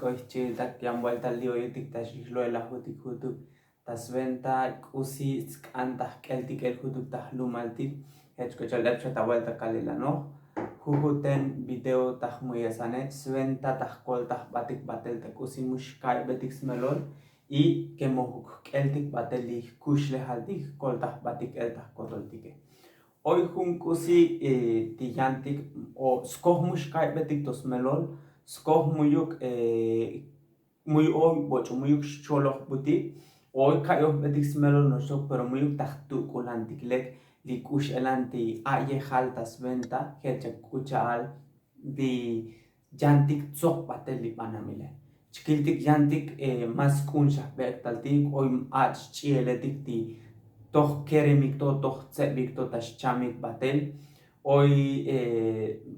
Koichi takian vuelta al lío yotik tashishlo el ajutik hutuk tasventa kusi skantah keltik el hutuk tahlumaltik hechkochal lepcha vuelta kalila no hujuten video tahmuyasane sventa tahkol tah batik batel takusi mushkai betik smelol y que mohuk keltik bateli kushle haltik kol tah batik el tahkotoltike hoy junkusi tiyantik o skoh mushkai betik tosmelol skoh muyuk muy hoy bocho muyuk cholo buti hoy kayo betik smelo no sok pero muyuk tahtu kulantiklek likush elanti aye haltas venta hecha kuchal di jantik tsok batel li panamile chkiltik jantik mas kunsha bektaltik hoy ach chieletik ti toh keremik to toh tsebik to tash chamik batel hoy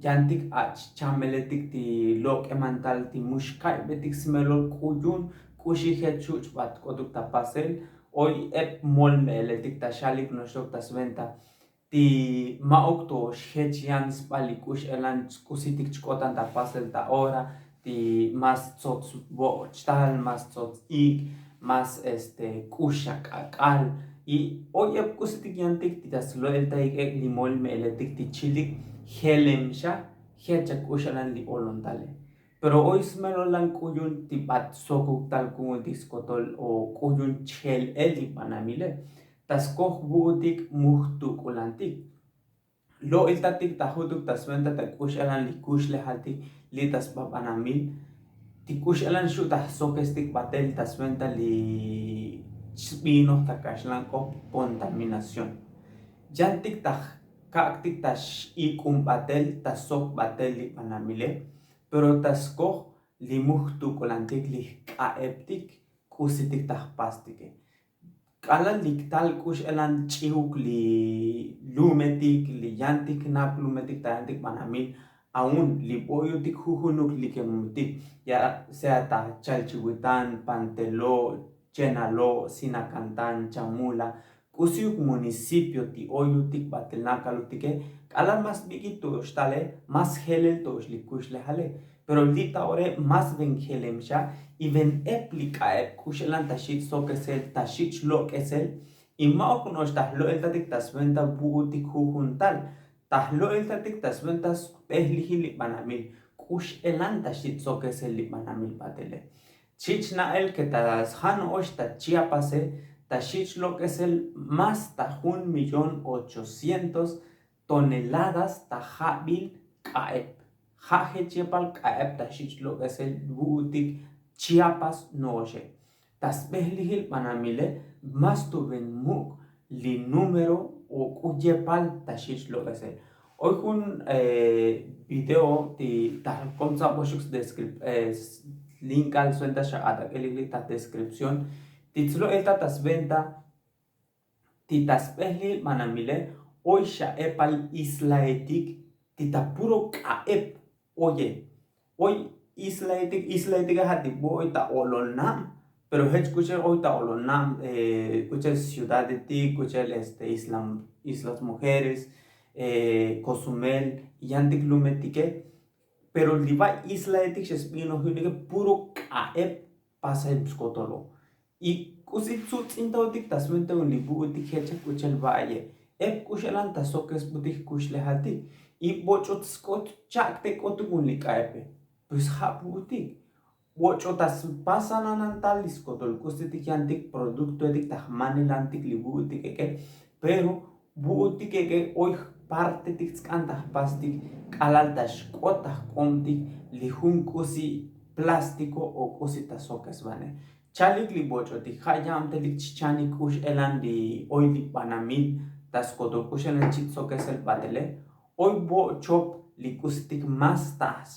yantik ach chameletik ti lok emantal ti mushkai betik smelol kuyun kushi hechuch bat koduk tapasel hoy ep mol meletik tashalik no shok tasventa ti maok to hechian spali kush elan kusitik chkotan tapasel ta ora ti mas tsots bochtal mas tsots ik mas kushak akal y hoy ep kusitik yantik ti taslo el taik ek limol meletik ti chilik helemsha hecha kushalan li olontale pero hoy smelolan kuyun tipat sokuk tal kuyun diskotol o kuyun chel eli panamile tas koh butik muhtu kulantik lo el tatik tahutuk tasventa ta kushalan li kushle haltik li tas papanamil ti kushalan shu tah sokestik batel tasventa li spino takashlan ko contaminación yantik tah kaktik tash ikum batel tasok batel li panamile pero tasko li muhtu kolantik li kaeptik kusitik tah pastike kala liktal kush elan chihuk li lumetik li yantik nak lumetik tayantik panamil aún li boyutik jujunuk li kemutik ya sea ta chalchihuitan pantelo chenalo sinacantan chamula kusiuk municipio ti oyutik batelnakalutike kala mas bigito shtale mas helel to likush lehale pero lita ore mas ven helemsha y ven eplika kushelan tashit sokesel tashit lokesel y maok no lo eltatik tasventa buutik jujuntal tahlo eltatik tasventa pehlihili panamil kush elan tashit sokesel li panamil patele chich na el que tas han oshta chiapase tashich lo que es el más ta 1.800.000 toneladas tajabil kaep jaje chiapal kaep tashich lo que es el butik Chiapas noche tas behlihil panamile más tuven muk li número o kuyepal tashich lo que es el hoy un video ti tal consa boshux link al suelta shata el descripción Titzlo eta tasventa titas pehlil manamile oisha epal islaetik tita puro kaep oye hoy islaetik hati boita ololnam pero hech kuchel oita ololnam kuchel ciudad de ti kuchel islas mujeres Cozumel yantik lumetike pero liba islaetik shespino hunike puro kaep pasa pskotolo y kusit sut intautik tasventa un libutik hecha kuchel valle ep kushelan tasokes butik kushle haltik y bochot skot chakte kotugun likaepe pues haputik bochotas pasananantal liskotol kusitik yantik producto edik tahmanilantik libutik eke pero butik eke hoy parte tik skantah pastik kalaltash kotah komtik lihun kusi plástico o kusita sokes vane chalik li bochoti hayam telik chichani kush elan li oili panamil tas koto kush elan chitso kesel batele hoy bochop li kusitik mas tas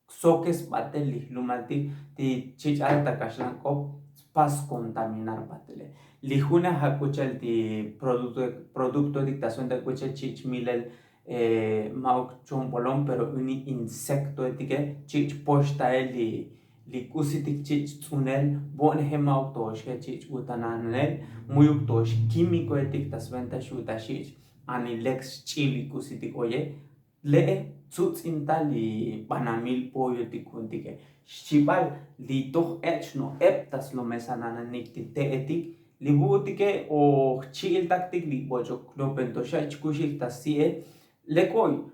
sokes batel li lumaltik ti chichal takashlan ko pas contaminar batele li juna hakuchel ti producto dictación de kuchel chich milel mauk chompolon pero uni insecto etike chich posta li kusitik chich tsunel bon hemauk tosh ke chich utananel muyuk tosh químico etik tasventa shuta chich ani lex chili kusitik oye le tsutz intali panamil pollo tikuntike Shibal litoh no eptas lo mesananik titeetik libutike o chil taktik li bojo no pentosha chkushil tasie lekoy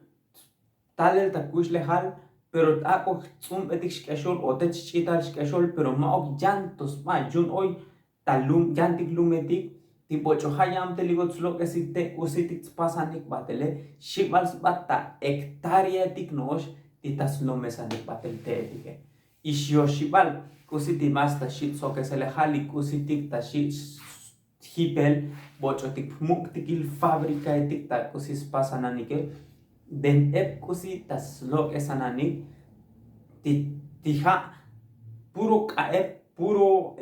talel takush lehal pero ako tsum etik shkashol o tech chital shkashol pero maok llantos ma jun hoy talum llantik lumetik tipo chohayam teligots lo que si te usitik pasanik batele shibals batta hectaria tik nosh titas lo mesanik batel te Ishyoshibal, kusiti masta shit so que se le jali kusitik ta shit hipel, bochotik muktikil fábrica etik ta kusis pasananike, den ep kusitas lo esananik, tija puro kaep, puro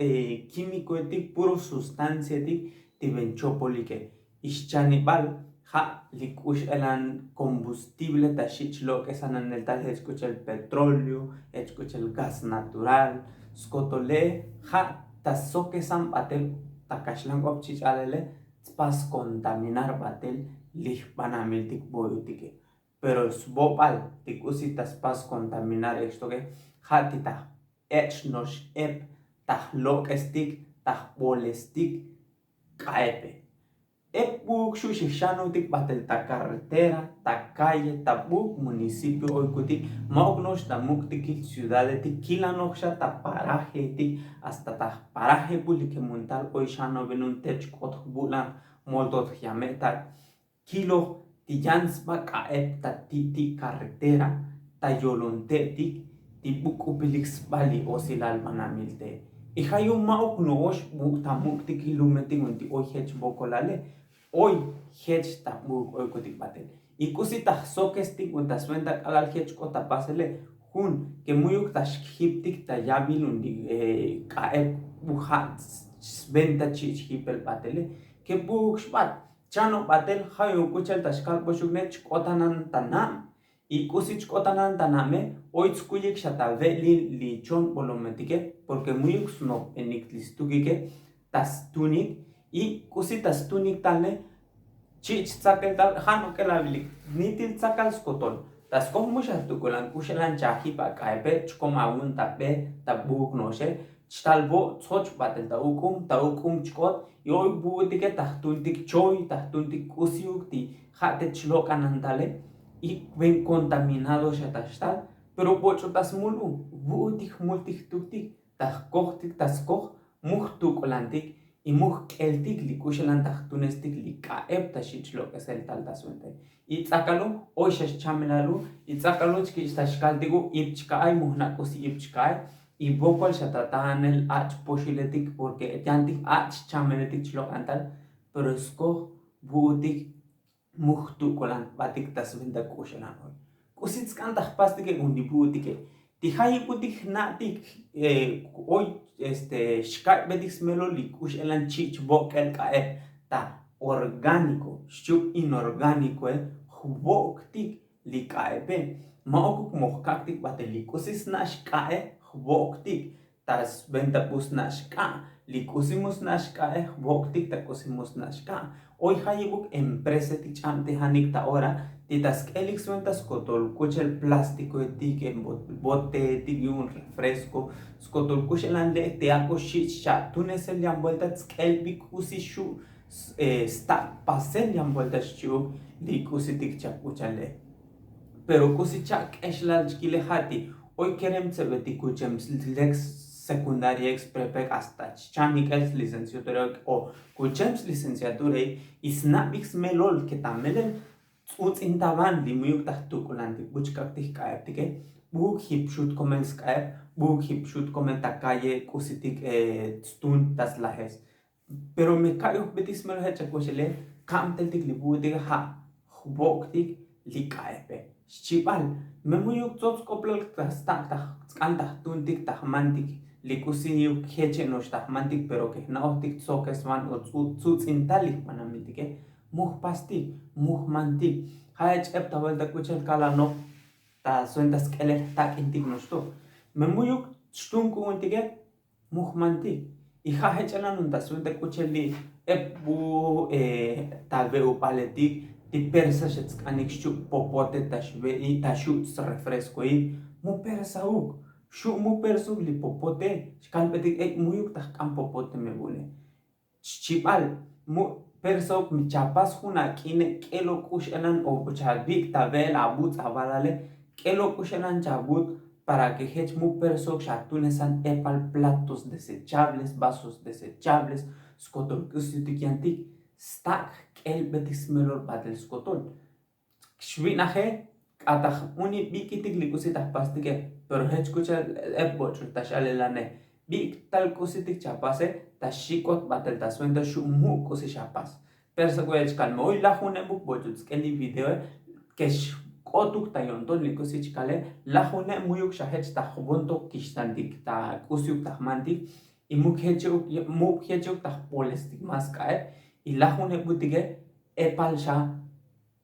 químico etik, puro sustancia etik, tibenchopolike. Ischanibal, ja likush elan combustible tashich lo que sanan el tal escucha el petróleo, escucha el gas natural, skotole, ja taso que san batel takashlan opchich alele, spas contaminar batel lih banamiltik boyutike. Pero sbopal tikusitas pas contaminar esto que ja tita echnosh ep tah lokestik tah bolestik kaepe. Epuk xuxixanutik batel ta carretera, ta calle, ta buk municipio oikutik, maugnosh ta muktikil ciudadetik, kilanoksha ta parajetik, hasta ta paraje bulike muntal oishano benun tech kot bulan moltot yameta, kilo tijansba kaep ta titi carretera, ta yolontetik, ti buk upilix bali osilal manamilte. Ihayum mauk noosh buk ta muktikil lumetik unti oihech bokolale. Hoy hech ta muk hoy kotik batel ikusi ta sokestik untas venta alal hech kota pasele hun que muyuk ta hiptik ta yabilundi kaep buhat venta chich hipel batele que buk shbat chano batel hayo kuchel tashkal boshugnet kotanan tanam ikusi kotanan taname hoy tskulik shata veli lichon bolometike porque muyuk sno eniklistuke tas tunik y cositas tunik tale chich tsakel tal hano que la bilik nitil tsakal skotol tas kom musha tukulan kushelan chahi pa kaipe chkoma un tape tabuk noshe chtalbo tsoch batel ta ukum chkot yoy buutike tahtuntik choy tahtuntik kusiukti hate chlokan antale y ven contaminado shatashtal pero pocho tas mulu buutik multik tuktik tah kohtik tas koh muhtukulantik y muj keltik li kushelan tahtunestik li kaep tashich lo que es el tal tasuente y tzakalu oishash chaminalu y tzakalu chkistashkaltigu ipchkai muhnakusi ipchkai y bokol shatatan el ach poshiletik porque yantik ach chameletik chlo antal pero esko buutik muhtukolan batik tasuente kushelan hoy kusits kantah pastike undi buutike tihayi butik natik hoy shkai betik smelo likush elan chich bokel kae ta orgánico shuk inorgánico huboktik likaepe maokuk mohkaktik batelikusis nashkae huboktik tas venta pus nashka likusimus nashkae huboktik takusimus nashka hoy hayibuk empresa tichante hanik ta ora titas elix ventas kotol kuchel plástico etik bote etik un refresco skotol kushelan le te ako shisha tunesel yan vuelta tskelbi kusishu sta pasel yan vuelta shu li kusitik chakuchale pero kusichak eshlal chkile hati hoy querem tsebeti kuchem lex secundaria exprepek hasta chanikels licenciatura o kuchem licenciatura isnabix melol que tamelen utzintaban li muyuk tahtukulanti buchkaktik kaeptike buk hipshut komen skaep buk hipshut komen takaye kusitik stun tas lahes pero me kayo betis melo hecha kushele kamteltik li butik ha huboktik li kaepe chipal me muyuk tsots koplol tas tak skantah tuntik tahmantik li kusiyuk heche nosh tahmantik pero que naotik tsokesman o tsutzintalik manamitike muh pastik muh mantik hayach epta vuelta kuchel kala no ta suentas keler tak intik nosto me muyuk stunku untige muh mantik y hayach elan ta suenta kucheli epu talveu paletik ti persa shetskanik shuk popote tashve y tashut refresco y mu persa uk Shu mu persuk li popote, kalpetik ek muyuk tak kan popote me bule. Chipal mu persok mi chapas huna kine kelo kushenan o chabik tabel abut abalale kelo kushenan chabut para que hech mu persok shatunesan epal platos desechables, vasos desechables, skotol kusitikiantik, stak kelbetis melor batel skotol. Shvinaje ataj uni bikitik likusitas pastike, pero hech kucha ebocho tashalelane. Bik tal kusitik chapase, tashikot batel taswenta shumu kusi chapas. Persa kwech kalme hoy la june buk bochuts keli video kesh kotuk tayonton likusit kale la june muyuk shahech ta hobonto kishtandik ta kusyuk ta mandik y muk hechuk ta polestik mas kae y la june butige epal sha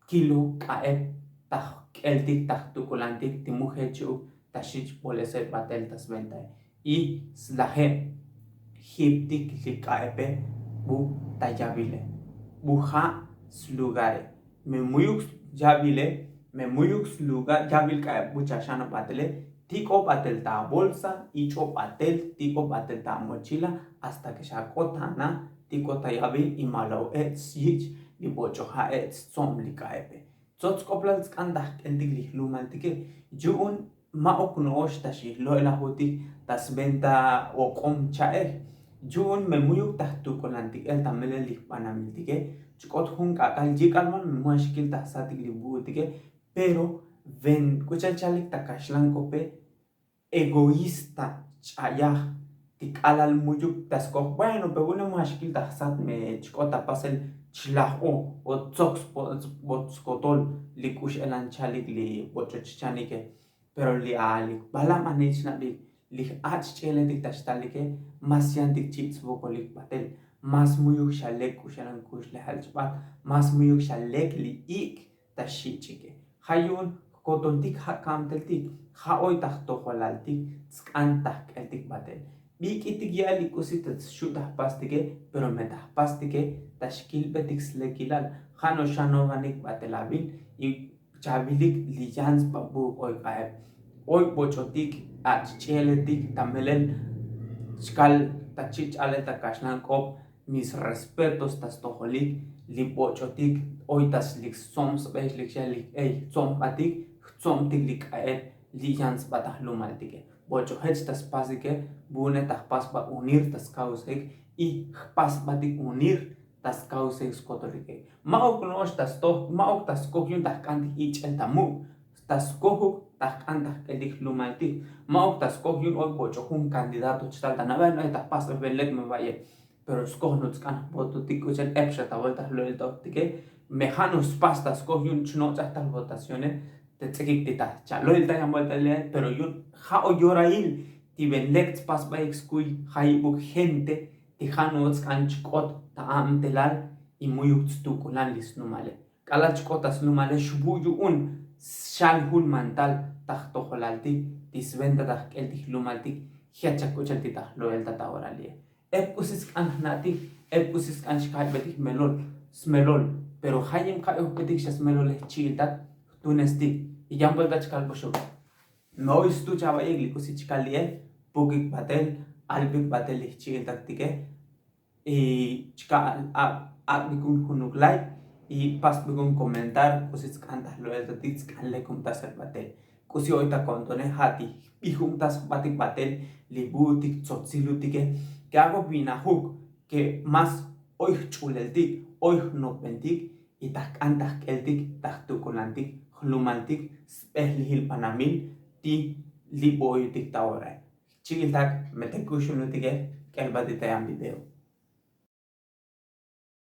kilo kae ta eltik ta tukulantik ti muk hechuk ta shich polese batel taswenta y slahe hiptik likaepe bu tayabile buha slugare me muyuk jabile me muyuk sluga jabil kae buchashana batele tiko batel ta bolsa y cho batel tiko batel ta mochila hasta que shakota na tiko tayabil y malo et sich li bocho ha et som likaepe tots koplals kandak endigli lumantike juun ma oknosh tashi lo elahoti tas venta o kom chae jun me muyuk tahtu kolantik el tamele lik panamiltike chikot hun kakal jikalman me muashkil tahsatik libutike pero ven kuchal chalik takashlan kope egoísta chaya tik alal muyuk tasko bueno pero una muashkil tahsat me chikota pasel chilaho o tsox botskotol likush elan chalik li bochochanike pero li alik bala manich na li ach chele dik tashtalike mas yantik chits bokolik batel mas muyuk shalek kushalan kush le halchbat mas muyuk shalek li ik tashichike hayun kotontik hakamteltik ha oy tahto holaltik skantak eltik batel bikitik yali kusitat shutah pastike pero metah pastike tashkil betik slekilal hano shanovanik batelabin y chabilik liyans babu oy kaeb oy bochotik at cheletik tamelel skal tachich ale takashlan kop mis respetos tas toholik li bochotik oy tas lik soms beslik shalik ey sompatik somtik lik aet liyans batahlumaltike bocho hech tas pasike bune tas pasba unir tas kausek y pasbatik unir tas kausek skotolike maok nosh tas to maok tas kokyun tas kantik ich el tamu tas kohuk tas kantak edik lumaltik maok tas kokyun oy bocho un candidato chtal tanaben no tas pas belek me vaye pero skohnuts kan botutik uchen epshata voltas lo el tike mejanos pastas kokyun chno chtal votaciones tsekik lo el tayam voltale pero yun ha o yorail ti benlekt pas ba excui haibuk gente ti hanuts kan chkot ta amtelal y muyuk tukulan lis numale kala chkotas numale shbuyu un shalhul mantal tahto holalti tisventa tah kelti lumaltik hiachakuchalti tah lo el tata oralie ekusis kan nati ekusis kan shkai betik smelol pero hayem ka betik shasmelol chiltat tunesti y jambol tachkal bosho no istu chava egli kusis kalie pugik batel albik batel chiltat tike y chka a bikun hunuk like y pas bigun comentar kusis kantas lo el tatits kan le kumtasel batel kusi oita kontone hati y juntas batik batel libutik tsotzilutike que hago binahuk que más hoy chuleltik hoy no pentik y tak antas keltik tak tukulantik hlumaltik spehlihil panamil ti liboytik taorai chigiltak metekushunutike kelbatita yan video